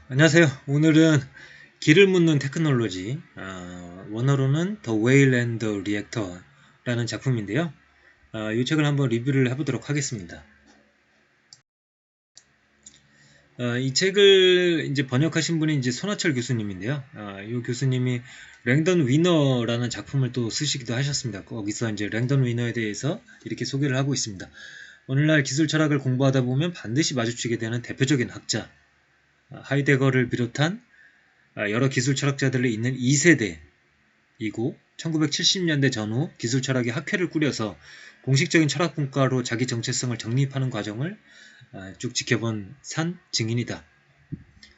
안녕하세요. 오늘은 길을 묻는 테크놀로지, 원어로는 The Whale and the Reactor라는 작품인데요. 이 책을 한번 리뷰를 해보도록 하겠습니다. 이 책을 이제 번역하신 분이 이제 손하철 교수님인데요. 이 교수님이 랭던 위너라는 작품을 또 쓰시기도 하셨습니다. 거기서 이제 랭던 위너에 대해서 이렇게 소개를 하고 있습니다. 오늘날 기술 철학을 공부하다 보면 반드시 마주치게 되는 대표적인 학자, 하이데거를 비롯한 여러 기술 철학자들이 있는 2세대이고 1970년대 전후 기술 철학의 학회를 꾸려서 공식적인 철학 분과로 자기 정체성을 정립하는 과정을 쭉 지켜본 산 증인이다.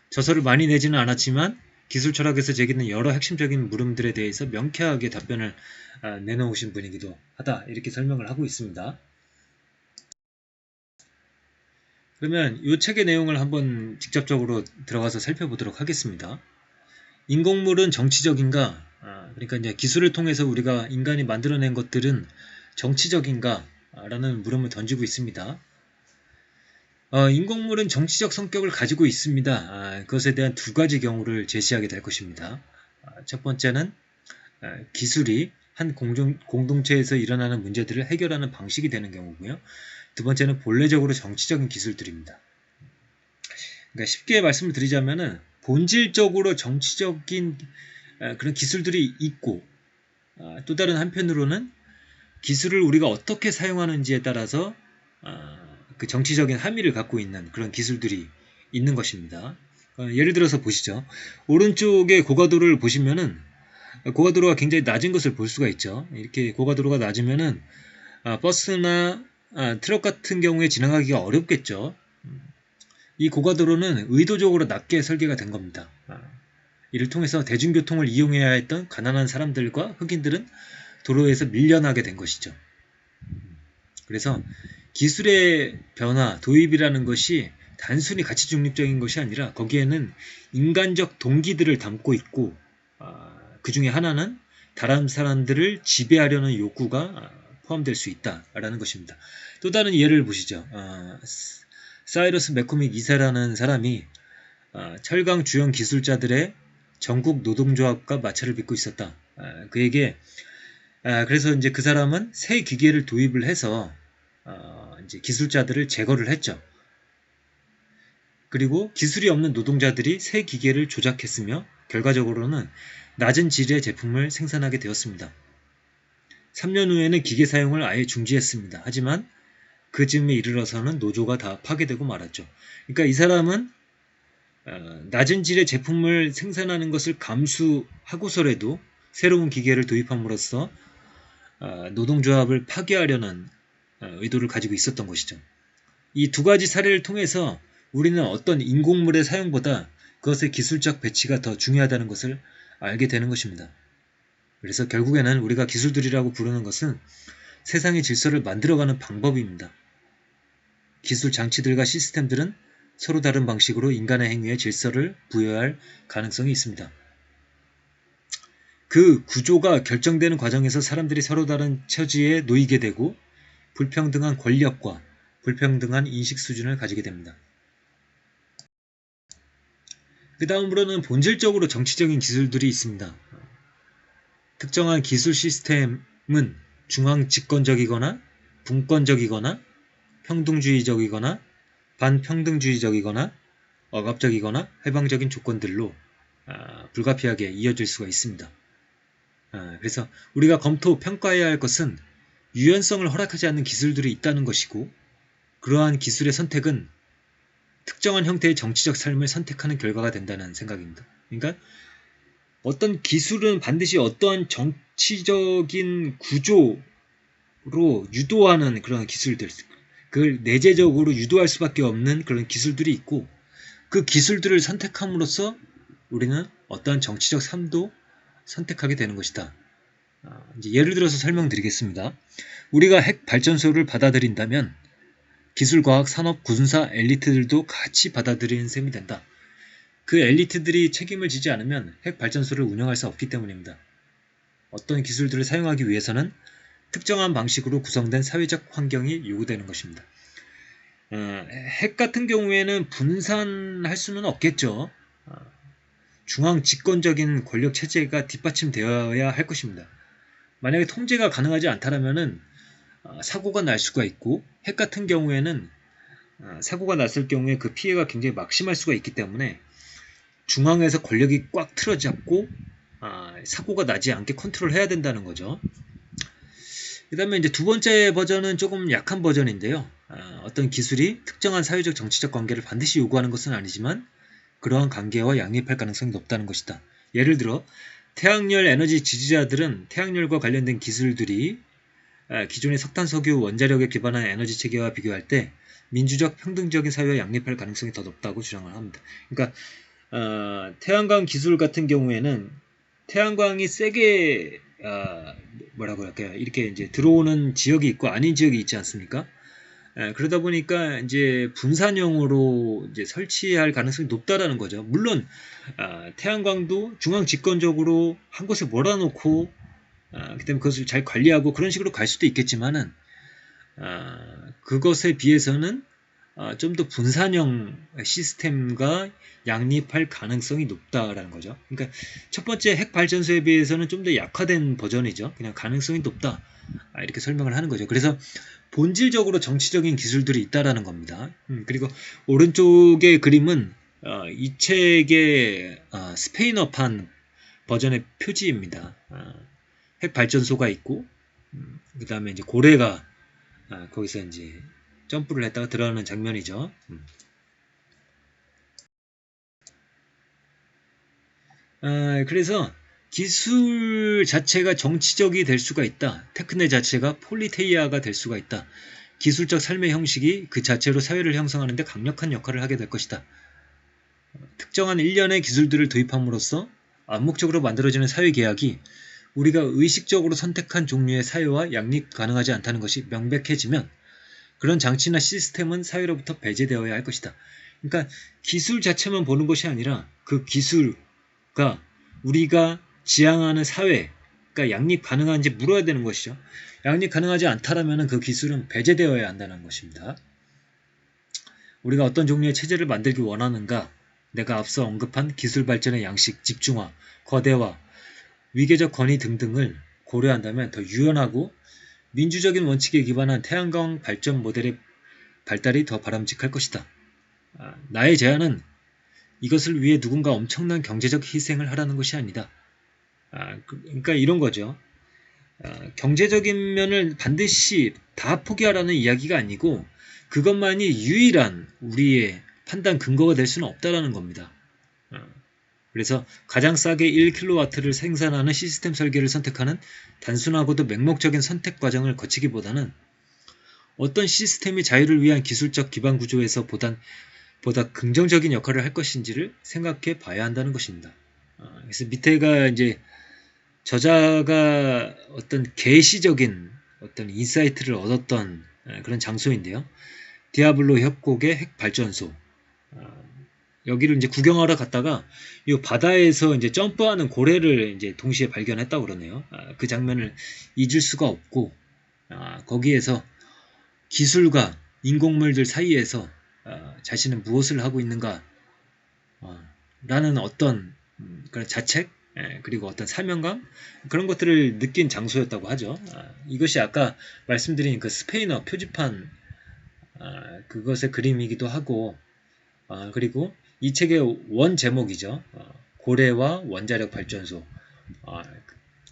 저서를 많이 내지는 않았지만 기술 철학에서 제기된 여러 핵심적인 물음들에 대해서 명쾌하게 답변을 내놓으신 분이기도 하다. 이렇게 설명을 하고 있습니다. 그러면 이 책의 내용을 한번 직접적으로 들어가서 살펴보도록 하겠습니다. 인공물은 정치적인가? 그러니까 이제 기술을 통해서 우리가 인간이 만들어낸 것들은 정치적인가? 라는 물음을 던지고 있습니다. 인공물은 정치적 성격을 가지고 있습니다. 그것에 대한 두 가지 경우를 제시하게 될 것입니다. 첫 번째는 기술이 한 공동체에서 일어나는 문제들을 해결하는 방식이 되는 경우고요. 두 번째는 본래적으로 정치적인 기술들입니다. 그러니까 쉽게 말씀을 드리자면은 본질적으로 정치적인 그런 기술들이 있고, 또 다른 한편으로는 기술을 우리가 어떻게 사용하는지에 따라서 그 정치적인 함의를 갖고 있는 그런 기술들이 있는 것입니다. 예를 들어서 보시죠. 오른쪽의 고가도로를 보시면은 고가도로가 굉장히 낮은 것을 볼 수가 있죠. 이렇게 고가도로가 낮으면은 버스나 트럭 같은 경우에 지나가기가 어렵겠죠. 이 고가도로는 의도적으로 낮게 설계가 된 겁니다. 이를 통해서 대중교통을 이용해야 했던 가난한 사람들과 흑인들은 도로에서 밀려나게 된 것이죠. 그래서 기술의 변화, 도입이라는 것이 단순히 가치 중립적인 것이 아니라 거기에는 인간적 동기들을 담고 있고, 그 중에 하나는 다른 사람들을 지배하려는 욕구가 포함될 수 있다라는 것입니다. 또 다른 예를 보시죠. 사이러스 맥코믹 2세라는 사람이 철강 주연 기술자들의 전국 노동조합과 마찰을 빚고 있었다. 그에게 그래서 이제 그 사람은 새 기계를 도입을 해서 이제 기술자들을 제거를 했죠. 그리고 기술이 없는 노동자들이 새 기계를 조작했으며 결과적으로는 낮은 질의 제품을 생산하게 되었습니다. 3년 후에는 기계 사용을 아예 중지했습니다. 하지만 그 즈음에 이르러서는 노조가 다 파괴되고 말았죠. 그러니까 이 사람은 낮은 질의 제품을 생산하는 것을 감수하고서라도 새로운 기계를 도입함으로써 노동조합을 파괴하려는 의도를 가지고 있었던 것이죠. 이 두 가지 사례를 통해서 우리는 어떤 인공물의 사용보다 그것의 기술적 배치가 더 중요하다는 것을 알게 되는 것입니다. 그래서 결국에는 우리가 기술들이라고 부르는 것은 세상의 질서를 만들어가는 방법입니다. 기술 장치들과 시스템들은 서로 다른 방식으로 인간의 행위에 질서를 부여할 가능성이 있습니다. 그 구조가 결정되는 과정에서 사람들이 서로 다른 처지에 놓이게 되고 불평등한 권력과 불평등한 인식 수준을 가지게 됩니다. 그 다음으로는 본질적으로 정치적인 기술들이 있습니다. 특정한 기술 시스템은 중앙 집권적이거나 분권적이거나 평등주의적이거나 반평등주의적이거나 억압적이거나 해방적인 조건들로 불가피하게 이어질 수가 있습니다. 그래서 우리가 검토, 평가해야 할 것은 유연성을 허락하지 않는 기술들이 있다는 것이고 그러한 기술의 선택은 특정한 형태의 정치적 삶을 선택하는 결과가 된다는 생각입니다. 그러니까 어떤 기술은 반드시 어떠한 정치적인 구조로 유도하는 그런 기술들, 그걸 내재적으로 유도할 수밖에 없는 그런 기술들이 있고 그 기술들을 선택함으로써 우리는 어떠한 정치적 삶도 선택하게 되는 것이다. 이제 예를 들어서 설명드리겠습니다. 우리가 핵 발전소를 받아들인다면 기술, 과학, 산업, 군사 엘리트들도 같이 받아들이는 셈이 된다. 그 엘리트들이 책임을 지지 않으면 핵 발전소를 운영할 수 없기 때문입니다. 어떤 기술들을 사용하기 위해서는 특정한 방식으로 구성된 사회적 환경이 요구되는 것입니다. 핵 같은 경우에는 분산할 수는 없겠죠. 중앙 집권적인 권력 체제가 뒷받침되어야 할 것입니다. 만약에 통제가 가능하지 않다라면은 사고가 날 수가 있고, 핵 같은 경우에는 사고가 났을 경우에 그 피해가 굉장히 막심할 수가 있기 때문에 중앙에서 권력이 꽉 틀어잡고 사고가 나지 않게 컨트롤해야 된다는 거죠. 그 다음에 이제 두 번째 버전은 조금 약한 버전인데요. 어떤 기술이 특정한 사회적 정치적 관계를 반드시 요구하는 것은 아니지만 그러한 관계와 양립할 가능성이 높다는 것이다. 예를 들어 태양열 에너지 지지자들은 태양열과 관련된 기술들이 기존의 석탄, 석유, 원자력에 기반한 에너지 체계와 비교할 때 민주적 평등적인 사회와 양립할 가능성이 더 높다고 주장을 합니다. 그러니까 태양광 기술 같은 경우에는 태양광이 세게 뭐라고 할까요? 이렇게 이제 들어오는 지역이 있고 아닌 지역이 있지 않습니까? 그러다 보니까 이제 분산형으로 이제 설치할 가능성이 높다라는 거죠. 물론 태양광도 중앙 집권적으로 한 곳에 몰아놓고 그다음에 그것을 잘 관리하고 그런 식으로 갈 수도 있겠지만은 그것에 비해서는 좀 더 분산형 시스템과 양립할 가능성이 높다라는 거죠. 그러니까 첫 번째 핵 발전소에 비해서는 좀 더 약화된 버전이죠. 그냥 가능성이 높다 이렇게 설명을 하는 거죠. 그래서 본질적으로 정치적인 기술들이 있다라는 겁니다. 그리고 오른쪽의 그림은 이 책의 스페인어판 버전의 표지입니다. 핵 발전소가 있고 그 다음에 이제 고래가 거기서 이제 점프를 했다가 들어가는 장면이죠. 그래서 기술 자체가 정치적이 될 수가 있다. 테크네 자체가 폴리테이아가 될 수가 있다. 기술적 삶의 형식이 그 자체로 사회를 형성하는 데 강력한 역할을 하게 될 것이다. 특정한 일련의 기술들을 도입함으로써 암묵적으로 만들어지는 사회계약이 우리가 의식적으로 선택한 종류의 사회와 양립 가능하지 않다는 것이 명백해지면 그런 장치나 시스템은 사회로부터 배제되어야 할 것이다. 그러니까 기술 자체만 보는 것이 아니라 그 기술과 우리가 지향하는 사회가 양립 가능한지 물어야 되는 것이죠. 양립 가능하지 않다라면 그 기술은 배제되어야 한다는 것입니다. 우리가 어떤 종류의 체제를 만들기 원하는가? 내가 앞서 언급한 기술 발전의 양식, 집중화, 거대화, 위계적 권위 등등을 고려한다면 더 유연하고 민주적인 원칙에 기반한 태양광 발전 모델의 발달이 더 바람직할 것이다. 나의 제안은 이것을 위해 누군가 엄청난 경제적 희생을 하라는 것이 아니다. 그러니까 이런 거죠. 경제적인 면을 반드시 다 포기하라는 이야기가 아니고 그것만이 유일한 우리의 판단 근거가 될 수는 없다라는 겁니다. 그래서 가장 싸게 1kW를 생산하는 시스템 설계를 선택하는 단순하고도 맹목적인 선택 과정을 거치기보다는 어떤 시스템이 자유를 위한 기술적 기반 구조에서 보다 긍정적인 역할을 할 것인지를 생각해 봐야 한다는 것입니다. 그래서 밑에가 이제 저자가 어떤 계시적인 어떤 인사이트를 얻었던 그런 장소인데요. 디아블로 협곡의 핵 발전소. 여기를 이제 구경하러 갔다가 이 바다에서 이제 점프하는 고래를 이제 동시에 발견했다고 그러네요. 그 장면을 잊을 수가 없고 거기에서 기술과 인공물들 사이에서 자신은 무엇을 하고 있는가 라는 어떤 그런 자책 그리고 어떤 사명감 그런 것들을 느낀 장소였다고 하죠. 이것이 아까 말씀드린 그 스페인어 표지판 그것의 그림이기도 하고 그리고 이 책의 원 제목이죠. 고래와 원자력 발전소.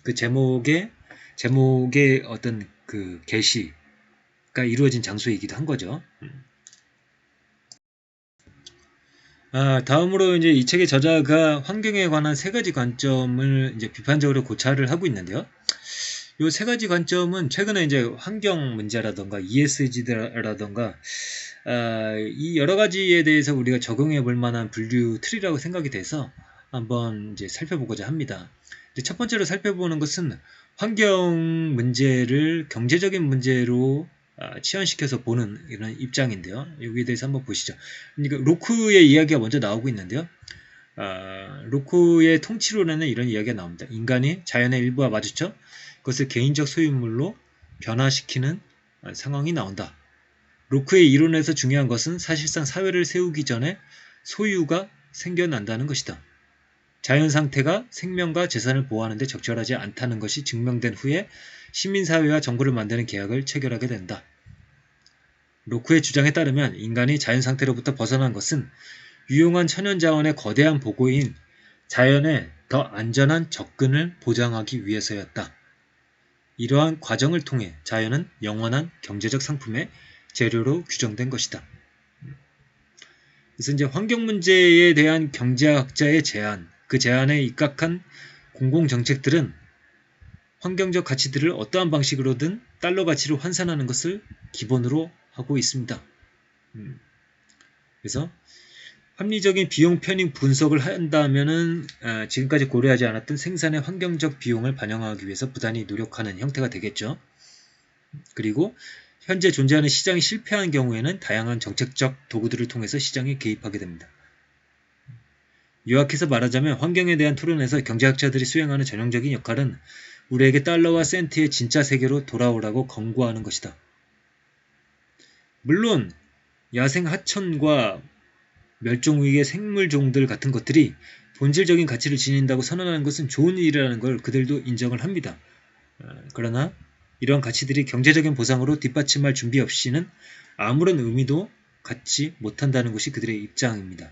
그 제목의 어떤 그 계시가 이루어진 장소이기도 한 거죠. 다음으로 이제 이 책의 저자가 환경에 관한 세 가지 관점을 이제 비판적으로 고찰을 하고 있는데요. 이 세 가지 관점은 최근에 이제 환경 문제라던가 ESG라던가 이 여러 가지에 대해서 우리가 적용해 볼 만한 분류 틀이라고 생각이 돼서 한번 이제 살펴보고자 합니다. 첫 번째로 살펴보는 것은 환경 문제를 경제적인 문제로 치환시켜서 보는 이런 입장인데요. 여기에 대해서 한번 보시죠. 그러니까 로크의 이야기가 먼저 나오고 있는데요. 로크의 통치론에는 이런 이야기가 나옵니다. 인간이 자연의 일부와 마주쳐 그것을 개인적 소유물로 변화시키는 상황이 나온다. 로크의 이론에서 중요한 것은 사실상 사회를 세우기 전에 소유가 생겨난다는 것이다. 자연 상태가 생명과 재산을 보호하는 데 적절하지 않다는 것이 증명된 후에 시민사회와 정부를 만드는 계약을 체결하게 된다. 로크의 주장에 따르면 인간이 자연 상태로부터 벗어난 것은 유용한 천연자원의 거대한 보고인 자연의 더 안전한 접근을 보장하기 위해서였다. 이러한 과정을 통해 자연은 영원한 경제적 상품의 재료로 규정된 것이다. 그래서 이제 환경 문제에 대한 경제학자의 제안, 그 제안에 입각한 공공정책들은 환경적 가치들을 어떠한 방식으로든 달러 가치로 환산하는 것을 기본으로 하고 있습니다. 그래서 합리적인 비용 편익 분석을 한다면은 지금까지 고려하지 않았던 생산의 환경적 비용을 반영하기 위해서 부단히 노력하는 형태가 되겠죠. 그리고 현재 존재하는 시장이 실패한 경우에는 다양한 정책적 도구들을 통해서 시장에 개입하게 됩니다. 요약해서 말하자면 환경에 대한 토론에서 경제학자들이 수행하는 전형적인 역할은 우리에게 달러와 센트의 진짜 세계로 돌아오라고 권고하는 것이다. 물론 야생 하천과 멸종위기의 생물종들 같은 것들이 본질적인 가치를 지닌다고 선언하는 것은 좋은 일이라는 걸 그들도 인정을 합니다. 그러나 이러한 가치들이 경제적인 보상으로 뒷받침할 준비 없이는 아무런 의미도 갖지 못한다는 것이 그들의 입장입니다.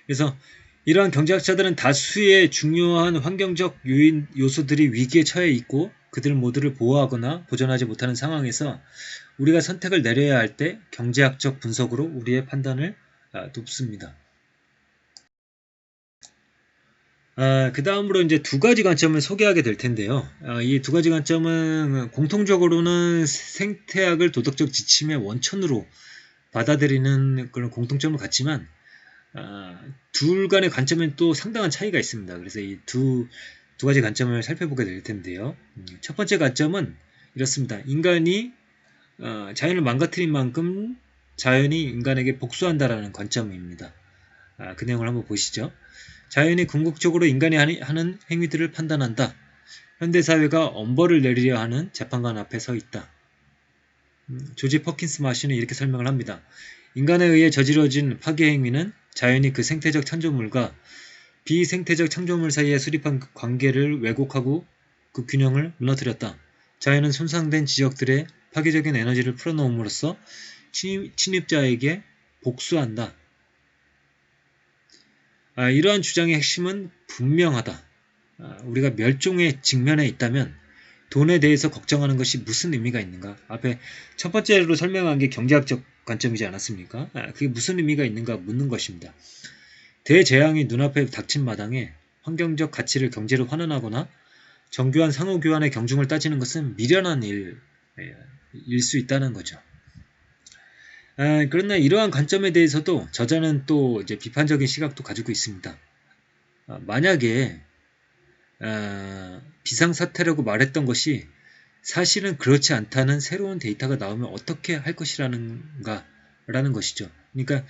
그래서 이러한 경제학자들은 다수의 중요한 환경적 요소들이 위기에 처해 있고 그들 모두를 보호하거나 보존하지 못하는 상황에서 우리가 선택을 내려야 할 때 경제학적 분석으로 우리의 판단을 돕습니다. 그 다음으로 이제 두 가지 관점을 소개하게 될 텐데요. 이 두 가지 관점은 공통적으로는 생태학을 도덕적 지침의 원천으로 받아들이는 그런 공통점을 갖지만 둘 간의 관점엔 또 상당한 차이가 있습니다. 그래서 이 두 가지 관점을 살펴보게 될 텐데요. 첫 번째 관점은 이렇습니다. 인간이 자연을 망가뜨린 만큼 자연이 인간에게 복수한다라는 관점입니다. 그 내용을 한번 보시죠. 자연이 궁극적으로 인간이 하는 행위들을 판단한다. 현대사회가 엄벌을 내리려 하는 재판관 앞에 서 있다. 조지 퍼킨스 마시는 이렇게 설명을 합니다. 인간에 의해 저지러진 파괴 행위는 자연이 그 생태적 창조물과 비생태적 창조물 사이에 수립한 관계를 왜곡하고 그 균형을 무너뜨렸다. 자연은 손상된 지역들의 파괴적인 에너지를 풀어놓음으로써 침입자에게 복수한다. 이러한 주장의 핵심은 분명하다. 우리가 멸종의 직면에 있다면 돈에 대해서 걱정하는 것이 무슨 의미가 있는가? 앞에 첫 번째로 설명한 게 경제학적 관점이지 않았습니까? 그게 무슨 의미가 있는가 묻는 것입니다. 대재앙이 눈앞에 닥친 마당에 환경적 가치를 경제로 환원하거나 정교한 상호교환의 경중을 따지는 것은 미련한 일일 수 있다는 거죠. 그러나 이러한 관점에 대해서도 저자는 또 이제 비판적인 시각도 가지고 있습니다. 만약에 비상사태라고 말했던 것이 사실은 그렇지 않다는 새로운 데이터가 나오면 어떻게 할 것이라는 것이죠. 그러니까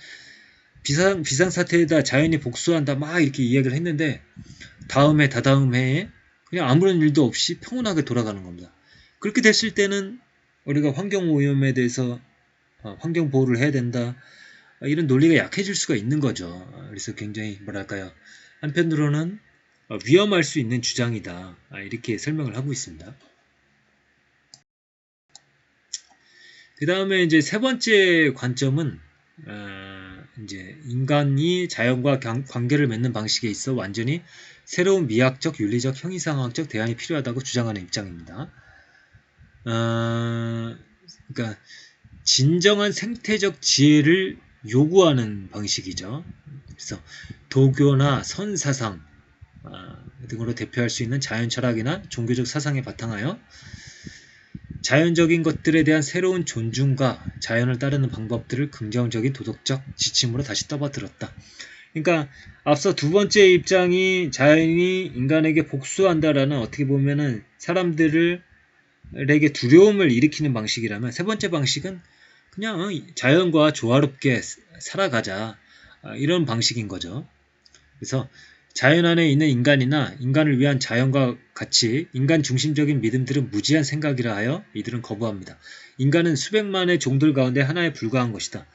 비상사태에다 자연이 복수한다 막 이렇게 이야기를 했는데 다음 해, 다다음 해에 그냥 아무런 일도 없이 평온하게 돌아가는 겁니다. 그렇게 됐을 때는 우리가 환경오염에 대해서 환경 보호를 해야 된다. 이런 논리가 약해질 수가 있는 거죠. 그래서 굉장히 뭐랄까요. 한편으로는 위험할 수 있는 주장이다. 이렇게 설명을 하고 있습니다. 그 다음에 이제 세 번째 관점은 이제 인간이 자연과 관계를 맺는 방식에 있어 완전히 새로운 미학적, 윤리적, 형이상학적 대안이 필요하다고 주장하는 입장입니다. 그러니까 진정한 생태적 지혜를 요구하는 방식이죠. 그래서 도교나 선사상 등으로 대표할 수 있는 자연 철학이나 종교적 사상에 바탕하여 자연적인 것들에 대한 새로운 존중과 자연을 따르는 방법들을 긍정적인 도덕적 지침으로 다시 떠받들었다. 그러니까 앞서 두 번째 입장이 자연이 인간에게 복수한다라는 어떻게 보면은 사람들에게 두려움을 일으키는 방식이라면 세 번째 방식은 그냥 자연과 조화롭게 살아가자 이런 방식인 거죠. 그래서 자연 안에 있는 인간이나 인간을 위한 자연과 같이 인간 중심적인 믿음들은 무지한 생각이라 하여 이들은 거부합니다. 인간은 수백만의 종들 가운데 하나에 불과한 것이다.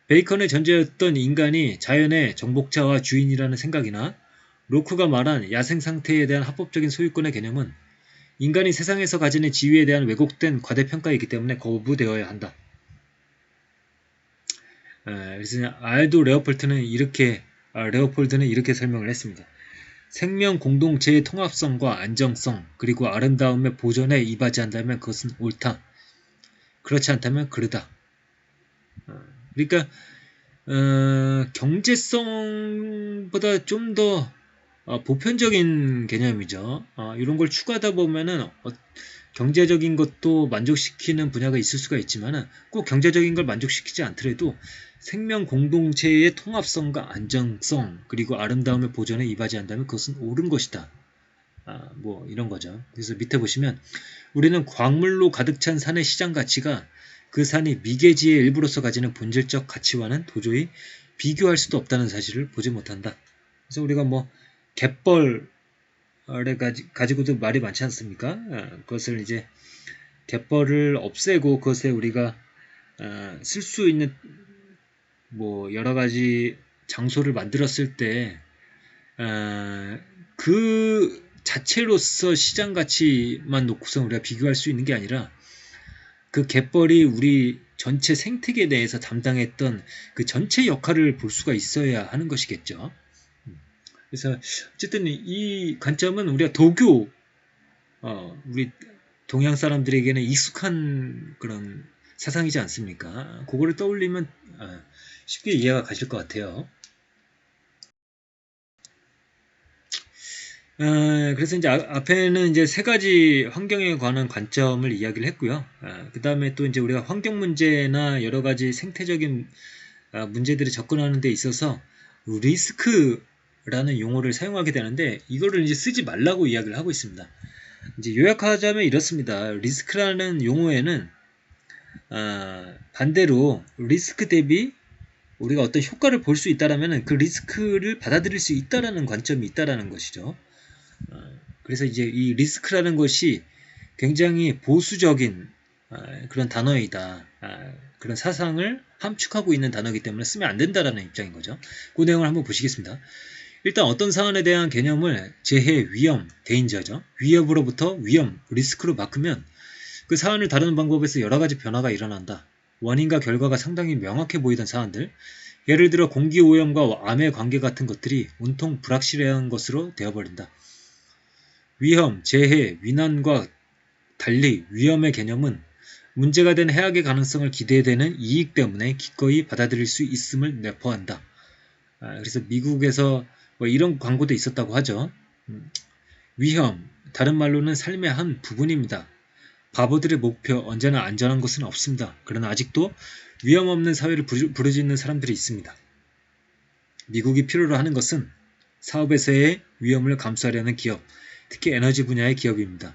베이컨의 전제였던 인간이 자연의 정복자와 주인이라는 생각이나 로크가 말한 야생 상태에 대한 합법적인 소유권의 개념은 인간이 세상에서 가지는 지위에 대한 왜곡된 과대평가이기 때문에 거부되어야 한다. 그래서 알도 레오폴드는 이렇게 설명을 했습니다. 생명 공동체의 통합성과 안정성 그리고 아름다움의 보존에 이바지한다면 그것은 옳다. 그렇지 않다면 그르다. 그러니까 경제성보다 좀 더 보편적인 개념이죠. 이런 걸 추구하다 보면은 경제적인 것도 만족시키는 분야가 있을 수가 있지만 꼭 경제적인 걸 만족시키지 않더라도 생명 공동체의 통합성과 안정성 그리고 아름다움의 보존에 이바지한다면 그것은 옳은 것이다. 뭐 이런 거죠. 그래서 밑에 보시면 우리는 광물로 가득 찬 산의 시장 가치가 그 산이 미개지의 일부로서 가지는 본질적 가치와는 도저히 비교할 수도 없다는 사실을 보지 못한다. 그래서 우리가 뭐 갯벌에 가지고도 말이 많지 않습니까? 그것을 이제 갯벌을 없애고 그것에 우리가 쓸 수 있는 뭐 여러 가지 장소를 만들었을 때 그 자체로서 시장 가치만 놓고서 우리가 비교할 수 있는 게 아니라 그 갯벌이 우리 전체 생태계에 대해서 담당했던 그 전체 역할을 볼 수가 있어야 하는 것이겠죠. 그래서 어쨌든 이 관점은 우리가 우리 동양 사람들에게는 익숙한 그런 사상이지 않습니까? 그거를 떠올리면 쉽게 이해가 가실 것 같아요. 그래서 이제 앞에는 이제 세 가지 환경에 관한 관점을 이야기를 했고요. 그 다음에 또 이제 우리가 환경 문제나 여러 가지 생태적인 문제들을 접근하는 데 있어서 리스크라는 용어를 사용하게 되는데 이거를 이제 쓰지 말라고 이야기를 하고 있습니다. 이제 요약하자면 이렇습니다. 리스크라는 용어에는 반대로 리스크 대비 우리가 어떤 효과를 볼 수 있다라면 그 리스크를 받아들일 수 있다라는 관점이 있다라는 것이죠. 그래서 이제 이 리스크라는 것이 굉장히 보수적인 그런 단어이다. 그런 사상을 함축하고 있는 단어이기 때문에 쓰면 안 된다라는 입장인 거죠. 그 내용을 한번 보시겠습니다. 일단 어떤 사안에 대한 개념을 재해, 위험, 데인저죠. 위협으로부터 위험, 리스크로 바꾸면 그 사안을 다루는 방법에서 여러 가지 변화가 일어난다. 원인과 결과가 상당히 명확해 보이던 사안들, 예를 들어 공기오염과 암의 관계 같은 것들이 온통 불확실한 것으로 되어버린다. 위험, 재해, 위난과 달리 위험의 개념은 문제가 된 해악의 가능성을 기대되는 이익 때문에 기꺼이 받아들일 수 있음을 내포한다. 그래서 미국에서 뭐 이런 광고도 있었다고 하죠. 위험, 다른 말로는 삶의 한 부분입니다. 바보들의 목표, 언제나 안전한 것은 없습니다. 그러나 아직도 위험 없는 사회를 부르짖는 사람들이 있습니다. 미국이 필요로 하는 것은 사업에서의 위험을 감수하려는 기업, 특히 에너지 분야의 기업입니다.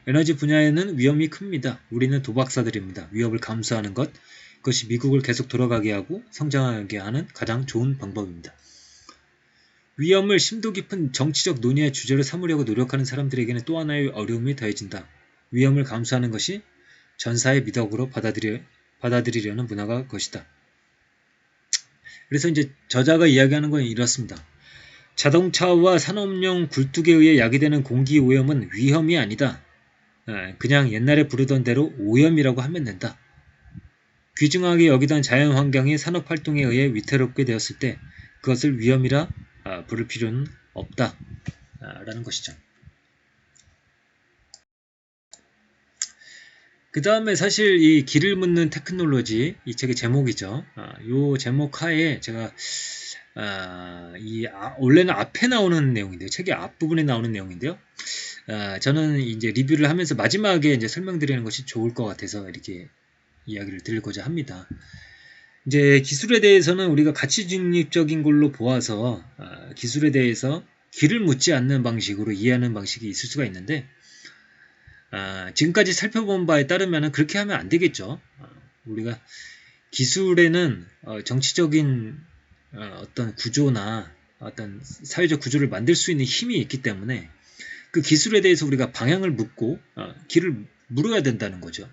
에너지 분야에는 위험이 큽니다. 우리는 도박사들입니다. 위협을 감수하는 것, 그것이 미국을 계속 돌아가게 하고 성장하게 하는 가장 좋은 방법입니다. 위험을 심도 깊은 정치적 논의의 주제로 삼으려고 노력하는 사람들에게는 또 하나의 어려움이 더해진다. 위험을 감수하는 것이 전사의 미덕으로 받아들이려는 문화가 것이다. 그래서 이제 저자가 이야기하는 건 이렇습니다. 자동차와 산업용 굴뚝에 의해 야기되는 공기오염은 위험이 아니다. 그냥 옛날에 부르던 대로 오염이라고 하면 된다. 귀중하게 여기던 자연환경이 산업활동에 의해 위태롭게 되었을 때 그것을 위험이라 부를 필요는 없다. 라는 것이죠. 그 다음에 사실 이 길을 묻는 테크놀로지, 이 책의 제목이죠. 이 제목 하에 제가 원래는 앞에 나오는 내용인데요. 책의 앞부분에 나오는 내용인데요. 저는 이제 리뷰를 하면서 마지막에 이제 설명드리는 것이 좋을 것 같아서 이렇게 이야기를 드리고자 합니다. 이제 기술에 대해서는 우리가 가치 중립적인 걸로 보아서 기술에 대해서 길을 묻지 않는 방식으로 이해하는 방식이 있을 수가 있는데 지금까지 살펴본 바에 따르면 그렇게 하면 안 되겠죠. 우리가 기술에는 정치적인 어떤 구조나 어떤 사회적 구조를 만들 수 있는 힘이 있기 때문에 그 기술에 대해서 우리가 방향을 묻고 길을 물어야 된다는 거죠.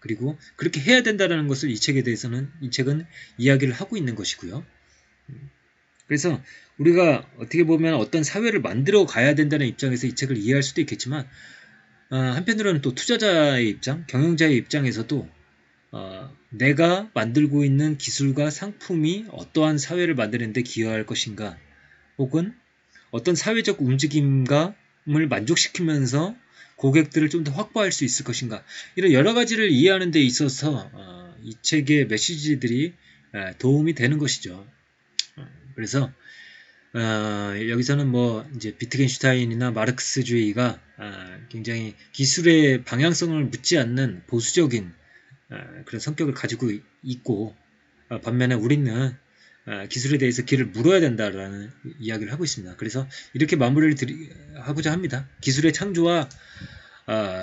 그리고 그렇게 해야 된다는 것을 이 책은 이야기를 하고 있는 것이고요. 그래서 우리가 어떻게 보면 어떤 사회를 만들어 가야 된다는 입장에서 이 책을 이해할 수도 있겠지만 한편으로는 또 투자자의 입장, 경영자의 입장에서도 내가 만들고 있는 기술과 상품이 어떠한 사회를 만드는 데 기여할 것인가, 혹은 어떤 사회적 움직임감을 만족시키면서 고객들을 좀 더 확보할 수 있을 것인가, 이런 여러 가지를 이해하는 데 있어서 이 책의 메시지들이 도움이 되는 것이죠. 그래서 여기서는 뭐 이제 비트겐슈타인이나 마르크스주의가 굉장히 기술의 방향성을 묻지 않는 보수적인 그런 성격을 가지고 있고, 반면에 우리는 기술에 대해서 길을 물어야 된다라는 이야기를 하고 있습니다. 그래서 이렇게 마무리를 하고자 합니다. 기술의 창조와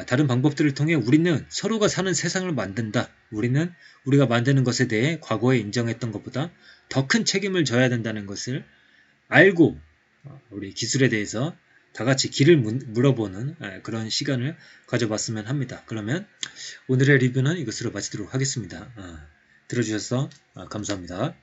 다른 방법들을 통해 우리는 서로가 사는 세상을 만든다. 우리는 우리가 만드는 것에 대해 과거에 인정했던 것보다 더 큰 책임을 져야 된다는 것을 알고 우리 기술에 대해서 다 같이 길을 물어보는 그런 시간을 가져봤으면 합니다. 그러면 오늘의 리뷰는 이것으로 마치도록 하겠습니다. 들어주셔서 감사합니다.